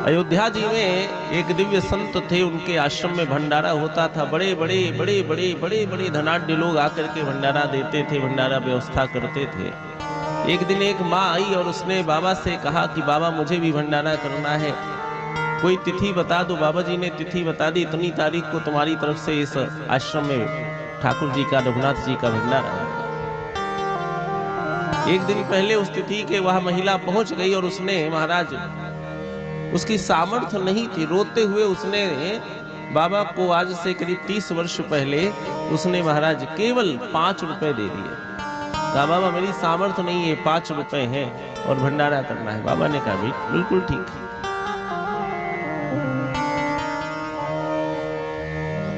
अयोध्या जी में एक दिव्य संत थे, उनके आश्रम में भंडारा होता था। बड़े बड़े धनाढ्य लोग आकर के भंडारा देते थे, भंडारा व्यवस्था करते थे। एक दिन एक माँ आई और उसने बाबा से कहा कि बाबा मुझे भी भंडारा करना है, कोई तिथि बता दो। बाबा जी ने तिथि बता दी, इतनी तारीख को तुम्हारी तरफ से इस आश्रम में ठाकुर जी का, रघुनाथ जी का भंडारा होगा। एक दिन पहले उस तिथि के वह महिला पहुंच गई और उसने, महाराज उसकी सामर्थ्य नहीं थी, रोते हुए उसने बाबा को आज से करीब 30 वर्ष पहले उसने महाराज केवल 5 रुपए दे दिए। कहा बाबा मेरी सामर्थ्य नहीं है, 5 रुपए हैं और भंडारा करना है। बाबा ने कहा बिल्कुल ठीक है।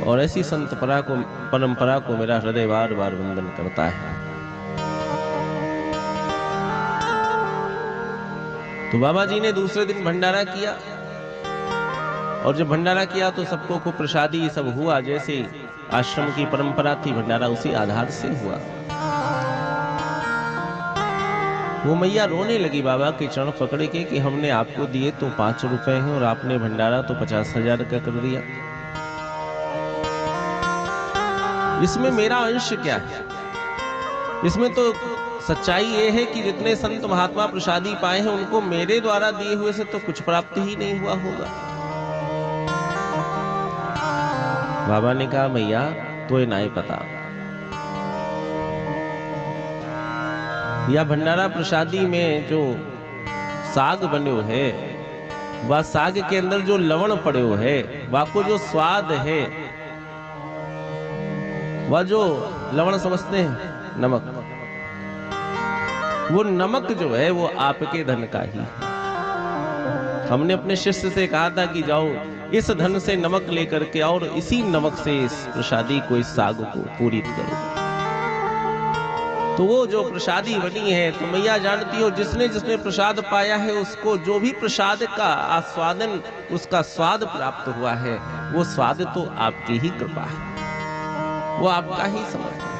और ऐसी संत परंपरा को मेरा हृदय बार बार वंदन करता है। तो बाबा जी ने दूसरे दिन भंडारा किया और जब भंडारा किया तो सबको खूब प्रसादी सब हुआ, जैसे आश्रम की परंपरा थी, भंडारा उसी आधार से हुआ। वो मैया रोने लगी बाबा के चरण पकड़ के कि हमने आपको दिए तो 5 रुपए हैं और आपने भंडारा तो 50,000 का कर दिया, इसमें मेरा अंश क्या है? इसमें तो सच्चाई ये है कि जितने संत महात्मा प्रसादी पाए हैं उनको मेरे द्वारा दिए हुए से तो कुछ प्राप्त ही नहीं हुआ होगा। बाबा ने कहा मैया तो ये नहीं पता, या भंडारा प्रसादी में जो साग बने है, वह साग के अंदर जो लवण पड़े है, वह को जो स्वाद है, वह जो लवण समझते हैं नमक, वो नमक जो है वो आपके धन का ही। हमने अपने शिष्य से कहा था कि जाओ इस धन से नमक लेकर के और इसी नमक से इस प्रसादी को, इस साग को पूरित करो। तो वो जो प्रसादी बनी है, तो मैया जानती हो जिसने जिसने प्रसाद पाया है उसको जो भी प्रसाद का आस्वादन, उसका स्वाद प्राप्त हुआ है, वो स्वाद तो आपकी ही कृपा है, वो आपका ही समर्पण है।